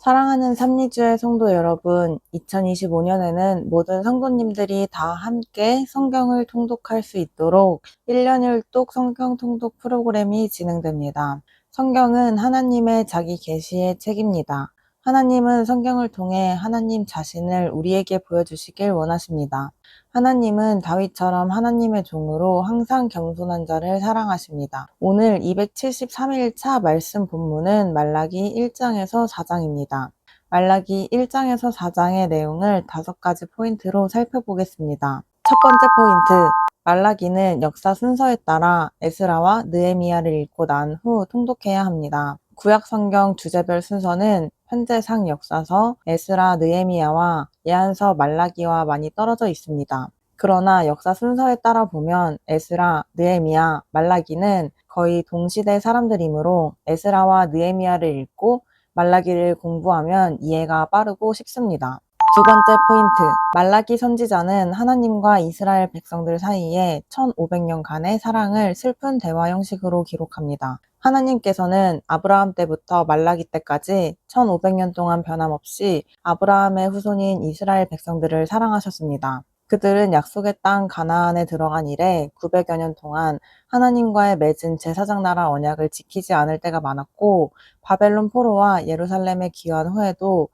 사랑하는 삼리주의 성도 여러분, 2025년에는 모든 성도님들이 다 함께 성경을 통독할 수 있도록 1년 1독 성경 통독 프로그램이 진행됩니다. 성경은 하나님의 자기 계시의 책입니다. 하나님은 성경을 통해 하나님 자신을 우리에게 보여주시길 원하십니다. 하나님은 다윗처럼 하나님의 종으로 항상 겸손한 자를 사랑하십니다. 오늘 273일차 말씀 본문은 말라기 1장에서 4장입니다. 말라기 1장에서 4장의 내용을 5가지 포인트로 살펴보겠습니다. 첫 번째 포인트, 말라기는 역사 순서에 따라 에스라와 느헤미야를 읽고 난 후 통독해야 합니다. 구약 성경 주제별 순서는 현재상 역사서, 에스라, 느헤미야와 예언서 말라기와 많이 떨어져 있습니다. 그러나 역사 순서에 따라 보면 에스라, 느헤미야, 말라기는 거의 동시대 사람들이므로 에스라와 느헤미야를 읽고 말라기를 공부하면 이해가 빠르고 쉽습니다. 두 번째 포인트, 말라기 선지자는 하나님과 이스라엘 백성들 사이에 1500년간의 사랑을 슬픈 대화 형식으로 기록합니다. 하나님께서는 아브라함 때부터 말라기 때까지 1500년 동안 변함없이 아브라함의 후손인 이스라엘 백성들을 사랑하셨습니다. 그들은 약속의 땅 가나안에 들어간 이래 900여 년 동안 하나님과의 맺은 제사장 나라 언약을 지키지 않을 때가 많았고, 바벨론 포로와 예루살렘에 귀환 후에도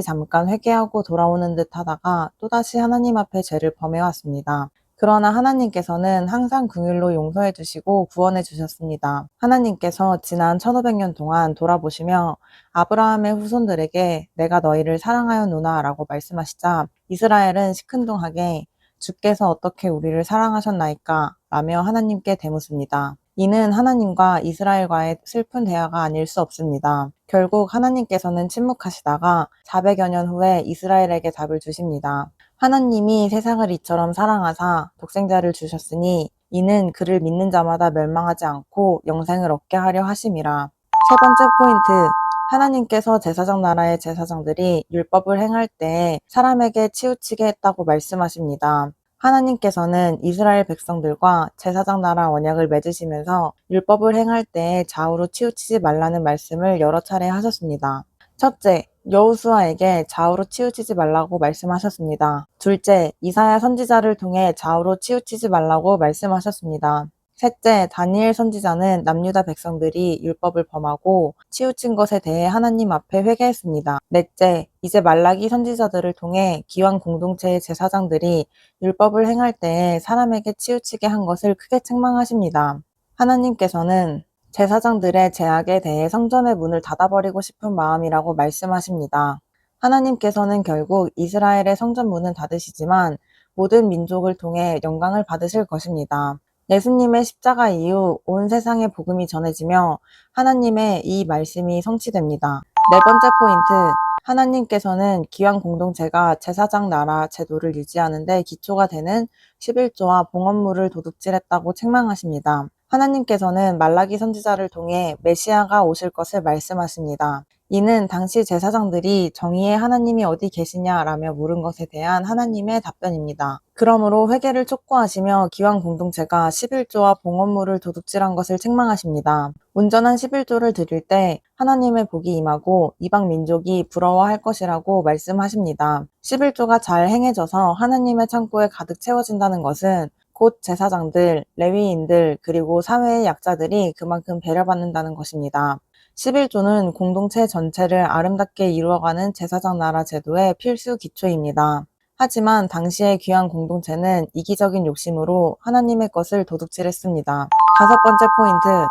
잠깐 회개하고 돌아오는 듯 하다가 또다시 하나님 앞에 죄를 범해왔습니다. 그러나 하나님께서는 항상 긍휼로 용서해 주시고 구원해 주셨습니다. 하나님께서 지난 1500년 동안 돌아보시며 아브라함의 후손들에게 내가 너희를 사랑하였노나 라고 말씀하시자 이스라엘은 시큰둥하게 주께서 어떻게 우리를 사랑하셨나이까 라며 하나님께 대묻습니다. 이는 하나님과 이스라엘과의 슬픈 대화가 아닐 수 없습니다. 결국 하나님께서는 침묵하시다가 400여 년 후에 이스라엘에게 답을 주십니다. 하나님이 세상을 이처럼 사랑하사 독생자를 주셨으니 이는 그를 믿는 자마다 멸망하지 않고 영생을 얻게 하려 하심이라. 세 번째 포인트, 하나님께서 제사장 나라의 제사장들이 율법을 행할 때 사람에게 치우치게 했다고 말씀하십니다. 하나님께서는 이스라엘 백성들과 제사장 나라 언약을 맺으시면서 율법을 행할 때 좌우로 치우치지 말라는 말씀을 여러 차례 하셨습니다. 첫째, 여호수아에게 좌우로 치우치지 말라고 말씀하셨습니다. 둘째, 이사야 선지자를 통해 좌우로 치우치지 말라고 말씀하셨습니다. 셋째, 다니엘 선지자는 남유다 백성들이 율법을 범하고 치우친 것에 대해 하나님 앞에 회개했습니다. 넷째, 이제 말라기 선지자들을 통해 기왕 공동체의 제사장들이 율법을 행할 때 사람에게 치우치게 한 것을 크게 책망하십니다. 하나님께서는 제사장들의 제약에 대해 성전의 문을 닫아버리고 싶은 마음이라고 말씀하십니다. 하나님께서는 결국 이스라엘의 성전 문은 닫으시지만 모든 민족을 통해 영광을 받으실 것입니다. 예수님의 십자가 이후 온 세상에 복음이 전해지며 하나님의 이 말씀이 성취됩니다. 네 번째 포인트, 하나님께서는 기왕 공동체가 제사장 나라 제도를 유지하는 데 기초가 되는 11조와 봉헌물을 도둑질했다고 책망하십니다. 하나님께서는 말라기 선지자를 통해 메시아가 오실 것을 말씀하십니다. 이는 당시 제사장들이 정의의 하나님이 어디 계시냐라며 물은 것에 대한 하나님의 답변입니다. 그러므로 회개를 촉구하시며 기왕 공동체가 11조와 봉헌물을 도둑질한 것을 책망하십니다. 온전한 11조를 드릴 때 하나님의 복이 임하고 이방 민족이 부러워할 것이라고 말씀하십니다. 11조가 잘 행해져서 하나님의 창고에 가득 채워진다는 것은 곧 제사장들, 레위인들, 그리고 사회의 약자들이 그만큼 배려받는다는 것입니다. 11조는 공동체 전체를 아름답게 이루어가는 제사장 나라 제도의 필수 기초입니다. 하지만 당시의 귀한 공동체는 이기적인 욕심으로 하나님의 것을 도둑질했습니다. 다섯 번째 포인트,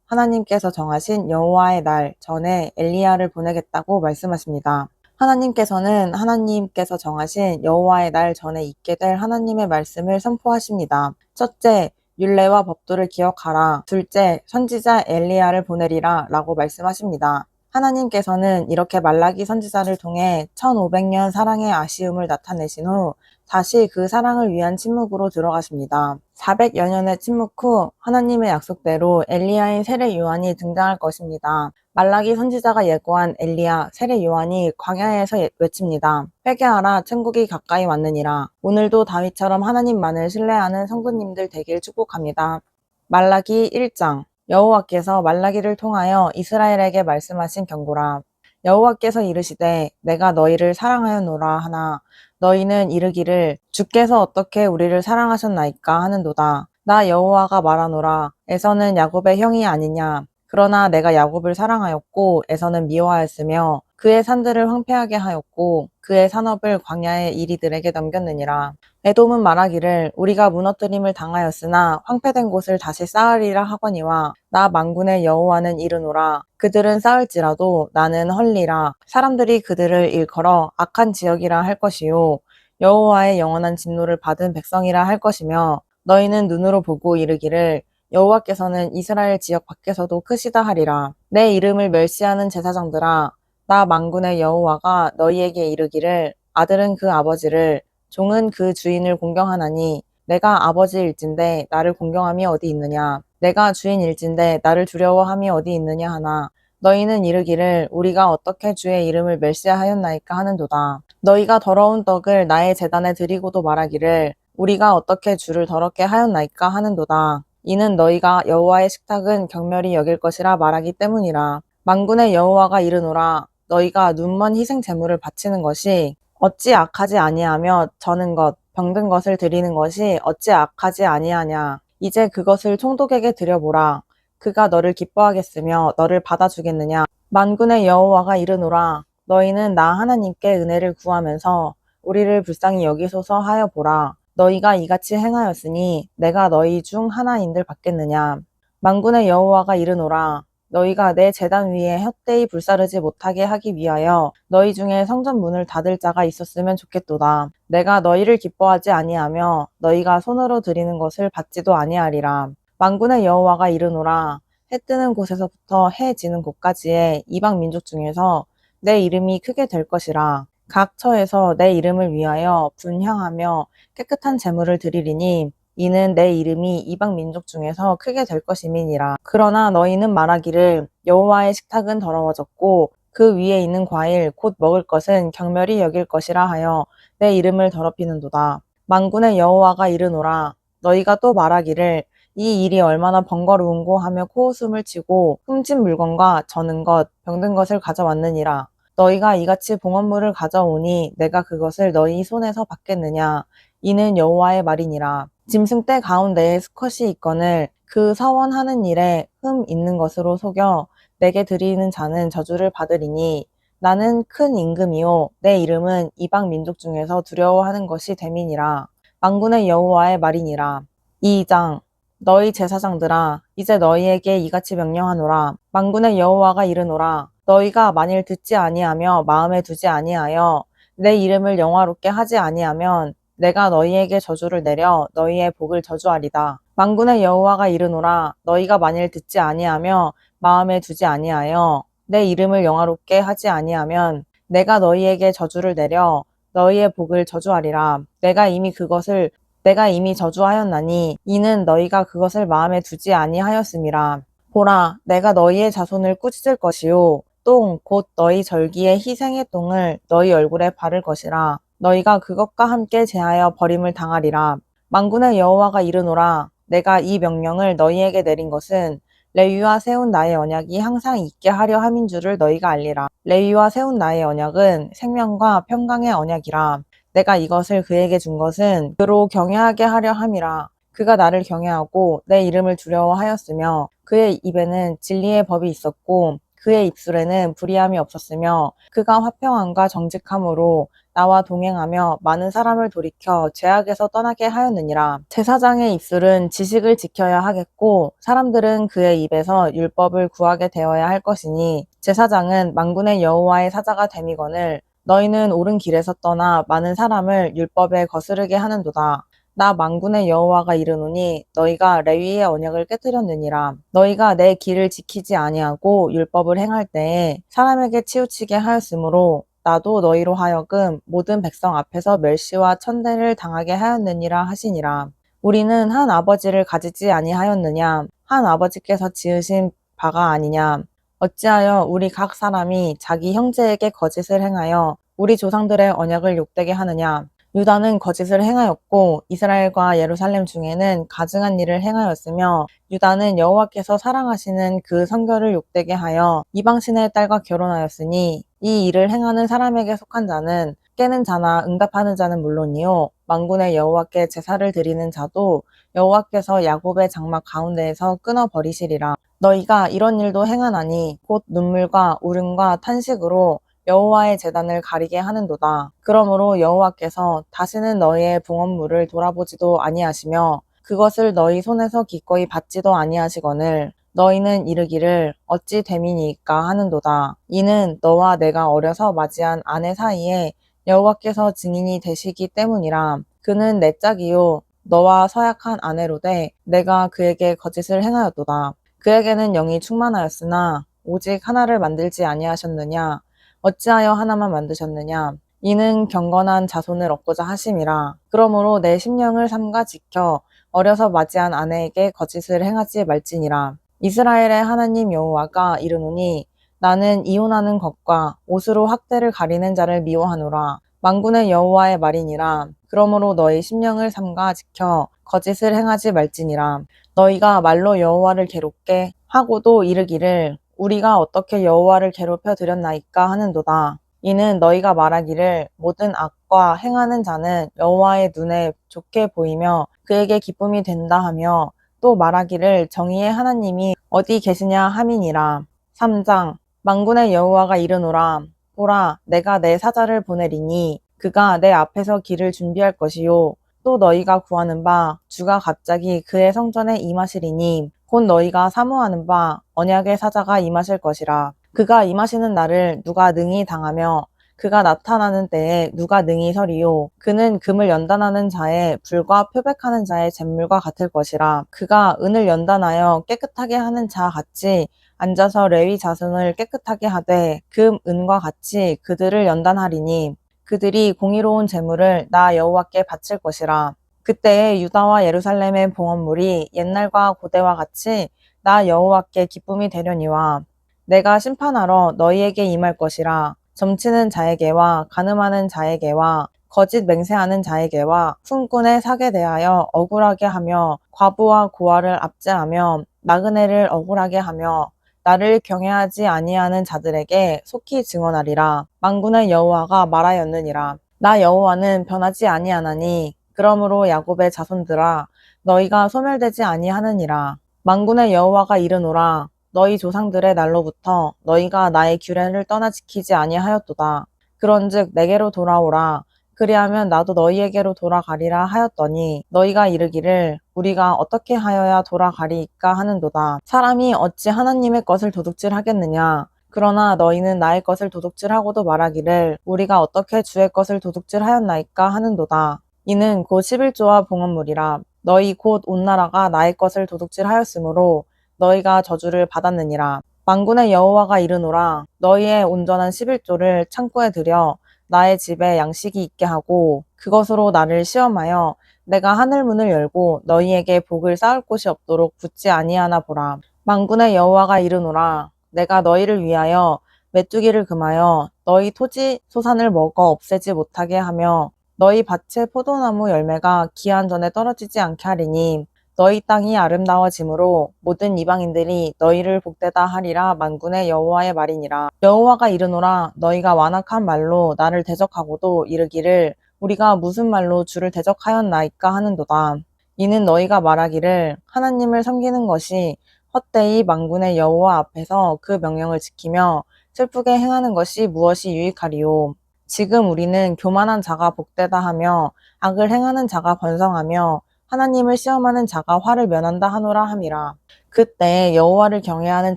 하나님께서 정하신 여호와의 날 전에 엘리야를 보내겠다고 말씀하십니다. 하나님께서 정하신 여호와의 날 전에 있게 될 하나님의 말씀을 선포하십니다. 첫째, 율례와 법도를 기억하라. 둘째, 선지자 엘리야를 보내리라 라고 말씀하십니다. 하나님께서는 이렇게 말라기 선지자를 통해 1500년 사랑의 아쉬움을 나타내신 후 다시 그 사랑을 위한 침묵으로 들어가십니다. 400여 년의 침묵 후 하나님의 약속대로 엘리야인 세례 요한이 등장할 것입니다. 말라기 선지자가 예고한 엘리야, 세례 요한이 광야에서 외칩니다. 회개하라, 천국이 가까이 왔느니라. 오늘도 다윗처럼 하나님만을 신뢰하는 성도님들 되길 축복합니다. 말라기 1장, 여호와께서 말라기를 통하여 이스라엘에게 말씀하신 경고라. 여호와께서 이르시되 내가 너희를 사랑하였노라 하나 너희는 이르기를 주께서 어떻게 우리를 사랑하셨나이까 하는도다. 나 여호와가 말하노라. 에서는 야곱의 형이 아니냐. 그러나 내가 야곱을 사랑하였고 에서는 미워하였으며 그의 산들을 황폐하게 하였고 그의 산업을 광야의 이리들에게 넘겼느니라. 에돔은 말하기를 우리가 무너뜨림을 당하였으나 황폐된 곳을 다시 쌓으리라 하거니와 나 만군의 여호와는 이르노라. 그들은 쌓을지라도 나는 헐리라. 사람들이 그들을 일컬어 악한 지역이라 할 것이요 여호와의 영원한 진노를 받은 백성이라 할 것이며 너희는 눈으로 보고 이르기를 여호와께서는 이스라엘 지역 밖에서도 크시다 하리라. 내 이름을 멸시하는 제사장들아 나 만군의 여호와가 너희에게 이르기를 아들은 그 아버지를 종은 그 주인을 공경하나니 내가 아버지일진데 나를 공경함이 어디 있느냐 내가 주인일진데 나를 두려워함이 어디 있느냐 하나 너희는 이르기를 우리가 어떻게 주의 이름을 멸시하였나이까 하는도다. 너희가 더러운 떡을 나의 제단에 드리고도 말하기를 우리가 어떻게 주를 더럽게 하였나이까 하는도다. 이는 너희가 여호와의 식탁은 경멸히 여길 것이라 말하기 때문이라. 만군의 여호와가 이르노라. 너희가 눈먼 희생 제물을 바치는 것이 어찌 악하지 아니하며 저는 것, 병든 것을 드리는 것이 어찌 악하지 아니하냐. 이제 그것을 총독에게 드려보라. 그가 너를 기뻐하겠으며 너를 받아주겠느냐. 만군의 여호와가 이르노라. 너희는 나 하나님께 은혜를 구하면서 우리를 불쌍히 여기소서 하여 보라. 너희가 이같이 행하였으니 내가 너희 중 하나인들 받겠느냐. 만군의 여호와가 이르노라. 너희가 내 제단 위에 헛되이 불사르지 못하게 하기 위하여 너희 중에 성전 문을 닫을 자가 있었으면 좋겠도다. 내가 너희를 기뻐하지 아니하며 너희가 손으로 드리는 것을 받지도 아니하리라. 만군의 여호와가 이르노라. 해 뜨는 곳에서부터 해 지는 곳까지의 이방 민족 중에서 내 이름이 크게 될 것이라. 각 처에서 내 이름을 위하여 분향하며 깨끗한 제물을 드리리니 이는 내 이름이 이방 민족 중에서 크게 될 것임이니라. 그러나 너희는 말하기를 여호와의 식탁은 더러워졌고 그 위에 있는 과일 곧 먹을 것은 경멸히 여길 것이라 하여 내 이름을 더럽히는도다. 만군의 여호와가 이르노라. 너희가 또 말하기를 이 일이 얼마나 번거로운고 하며 코웃음을 치고 훔친 물건과 저는 것, 병든 것을 가져왔느니라. 너희가 이같이 봉헌물을 가져오니 내가 그것을 너희 손에서 받겠느냐. 이는 여호와의 말이니라. 짐승떼 가운데에 수컷이 있거늘 그 서원하는 일에 흠 있는 것으로 속여 내게 드리는 자는 저주를 받으리니 나는 큰 임금이요 내 이름은 이방 민족 중에서 두려워하는 것이 됨이니라. 만군의 여호와의 말이니라. 2장 너희 제사장들아 이제 너희에게 이같이 명령하노라. 만군의 여호와가 이르노라. 너희가 만일 듣지 아니하며 마음에 두지 아니하여 내 이름을 영화롭게 하지 아니하면 내가 너희에게 저주를 내려 너희의 복을 저주하리다. 만군의 여호와가 이르노라. 너희가 만일 듣지 아니하며 마음에 두지 아니하여 내 이름을 영화롭게 하지 아니하면 내가 너희에게 저주를 내려 너희의 복을 저주하리라. 내가 이미 저주하였나니 이는 너희가 그것을 마음에 두지 아니하였음이라. 보라, 내가 너희의 자손을 꾸짖을 것이요 똥, 곧 너희 절기의 희생의 똥을 너희 얼굴에 바를 것이라. 너희가 그것과 함께 제하여 버림을 당하리라. 만군의 여호와가 이르노라. 내가 이 명령을 너희에게 내린 것은 레위와 세운 나의 언약이 항상 있게 하려 함인 줄을 너희가 알리라. 레위와 세운 나의 언약은 생명과 평강의 언약이라. 내가 이것을 그에게 준 것은 그로 경외하게 하려 함이라. 그가 나를 경외하고 내 이름을 두려워하였으며 그의 입에는 진리의 법이 있었고 그의 입술에는 불의함이 없었으며 그가 화평함과 정직함으로 나와 동행하며 많은 사람을 돌이켜 죄악에서 떠나게 하였느니라. 제사장의 입술은 지식을 지켜야 하겠고 사람들은 그의 입에서 율법을 구하게 되어야 할 것이니 제사장은 만군의 여호와의 사자가 됨이거늘 너희는 옳은 길에서 떠나 많은 사람을 율법에 거스르게 하는도다. 나 만군의 여호와가 이르노니 너희가 레위의 언약을 깨뜨렸느니라. 너희가 내 길을 지키지 아니하고 율법을 행할 때에 사람에게 치우치게 하였으므로 나도 너희로 하여금 모든 백성 앞에서 멸시와 천대를 당하게 하였느니라 하시니라. 우리는 한 아버지를 가지지 아니하였느냐? 한 아버지께서 지으신 바가 아니냐? 어찌하여 우리 각 사람이 자기 형제에게 거짓을 행하여 우리 조상들의 언약을 욕되게 하느냐? 유다는 거짓을 행하였고 이스라엘과 예루살렘 중에는 가증한 일을 행하였으며 유다는 여호와께서 사랑하시는 그 성결을 욕되게 하여 이방신의 딸과 결혼하였으니 이 일을 행하는 사람에게 속한 자는 깨는 자나 응답하는 자는 물론이요 만군의 여호와께 제사를 드리는 자도 여호와께서 야곱의 장막 가운데에서 끊어버리시리라. 너희가 이런 일도 행하나니 곧 눈물과 울음과 탄식으로 여호와의 제단을 가리게 하는도다. 그러므로 여호와께서 다시는 너희의 봉헌물을 돌아보지도 아니하시며 그것을 너희 손에서 기꺼이 받지도 아니하시거늘 너희는 이르기를 어찌 됨이니까 하는도다. 이는 너와 내가 어려서 맞이한 아내 사이에 여호와께서 증인이 되시기 때문이라. 그는 내 짝이요 너와 서약한 아내로되 내가 그에게 거짓을 행하였도다. 그에게는 영이 충만하였으나 오직 하나를 만들지 아니하셨느냐. 어찌하여 하나만 만드셨느냐. 이는 경건한 자손을 얻고자 하심이라. 그러므로 내 심령을 삼가 지켜 어려서 맞이한 아내에게 거짓을 행하지 말지니라. 이스라엘의 하나님 여호와가 이르노니 나는 이혼하는 것과 옷으로 학대를 가리는 자를 미워하노라. 만군의 여호와의 말이니라. 그러므로 너희 심령을 삼가 지켜 거짓을 행하지 말지니라. 너희가 말로 여호와를 괴롭게 하고도 이르기를 우리가 어떻게 여호와를 괴롭혀 드렸나이까 하는도다. 이는 너희가 말하기를 모든 악과 행하는 자는 여호와의 눈에 좋게 보이며 그에게 기쁨이 된다 하며 또 말하기를 정의의 하나님이 어디 계시냐 함이니라. 3장 만군의 여호와가 이르노라. 보라 내가 내 사자를 보내리니 그가 내 앞에서 길을 준비할 것이요 또 너희가 구하는 바 주가 갑자기 그의 성전에 임하시리니 곧 너희가 사모하는 바 언약의 사자가 임하실 것이라. 그가 임하시는 날을 누가 능히 당하며 그가 나타나는 때에 누가 능히 서리요. 그는 금을 연단하는 자의 불과 표백하는 자의 잿물과 같을 것이라. 그가 은을 연단하여 깨끗하게 하는 자 같이 앉아서 레위 자손을 깨끗하게 하되 금, 은과 같이 그들을 연단하리니 그들이 공의로운 제물을 나 여호와께 바칠 것이라. 그때에 유다와 예루살렘의 봉헌물이 옛날과 고대와 같이 나 여호와께 기쁨이 되려니와 내가 심판하러 너희에게 임할 것이라. 점치는 자에게와 가늠하는 자에게와 거짓 맹세하는 자에게와 품꾼의 사게 대하여 억울하게 하며 과부와 고아를 압제하며 나그네를 억울하게 하며 나를 경외하지 아니하는 자들에게 속히 증언하리라. 만군의 여호와가 말하였느니라. 나 여호와는 변하지 아니하나니 그러므로 야곱의 자손들아 너희가 소멸되지 아니하느니라. 만군의 여호와가 이르노라. 너희 조상들의 날로부터 너희가 나의 규례를 떠나 지키지 아니하였도다. 그런즉 내게로 돌아오라. 그리하면 나도 너희에게로 돌아가리라 하였더니 너희가 이르기를 우리가 어떻게 하여야 돌아가리이까 하는도다. 사람이 어찌 하나님의 것을 도둑질하겠느냐. 그러나 너희는 나의 것을 도둑질하고도 말하기를 우리가 어떻게 주의 것을 도둑질하였나이까 하는도다. 이는 곧 11조와 봉헌물이라. 너희 곧 온 나라가 나의 것을 도둑질하였으므로 너희가 저주를 받았느니라. 만군의 여호와가 이르노라. 너희의 온전한 11조를 창고에 들여 나의 집에 양식이 있게 하고 그것으로 나를 시험하여 내가 하늘문을 열고 너희에게 복을 쌓을 곳이 없도록 붙지 아니하나 보라. 만군의 여호와가 이르노라. 내가 너희를 위하여 메뚜기를 금하여 너희 토지 소산을 먹어 없애지 못하게 하며 너희 밭의 포도나무 열매가 기한 전에 떨어지지 않게 하리니 너희 땅이 아름다워짐으로 모든 이방인들이 너희를 복되다 하리라. 만군의 여호와의 말이니라. 여호와가 이르노라. 너희가 완악한 말로 나를 대적하고도 이르기를 우리가 무슨 말로 주를 대적하였나이까 하는도다. 이는 너희가 말하기를 하나님을 섬기는 것이 헛되이 만군의 여호와 앞에서 그 명령을 지키며 슬프게 행하는 것이 무엇이 유익하리요. 지금 우리는 교만한 자가 복되다 하며 악을 행하는 자가 번성하며 하나님을 시험하는 자가 화를 면한다 하노라 함이라. 그때 여호와를 경외하는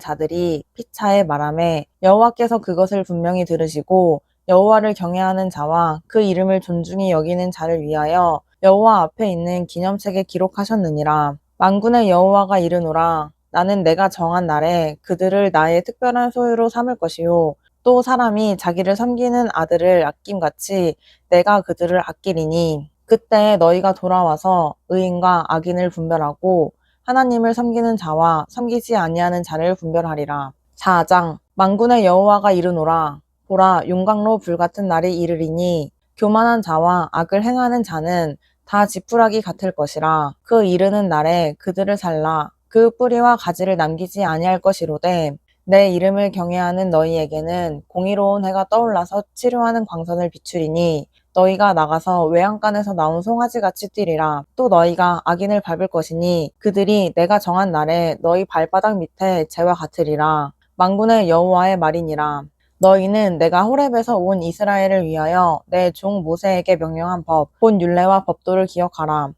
자들이 피차에 말하매 여호와께서 그것을 분명히 들으시고 여호와를 경외하는 자와 그 이름을 존중히 여기는 자를 위하여 여호와 앞에 있는 기념책에 기록하셨느니라. 만군의 여호와가 이르노라. 나는 내가 정한 날에 그들을 나의 특별한 소유로 삼을 것이요 또 사람이 자기를 섬기는 아들을 아낌같이 내가 그들을 아끼리니 그때 너희가 돌아와서 의인과 악인을 분별하고 하나님을 섬기는 자와 섬기지 아니하는 자를 분별하리라. 4장 만군의 여호와가 이르노라. 보라 용광로 불같은 날이 이르리니 교만한 자와 악을 행하는 자는 다 지푸라기 같을 것이라. 그 이르는 날에 그들을 살라. 그 뿌리와 가지를 남기지 아니할 것이로되 내 이름을 경외하는 너희에게는 공의로운 해가 떠올라서 치료하는 광선을 비추리니 너희가 나가서 외양간에서 나온 송아지같이 뛰리라. 또 너희가 악인을 밟을 것이니 그들이 내가 정한 날에 너희 발바닥 밑에 재와 같으리라. 만군의 여호와의 말이니라. 너희는 내가 호렙에서 온 이스라엘을 위하여 내 종 모세에게 명령한 법, 곧 율례와 법도를 기억하라.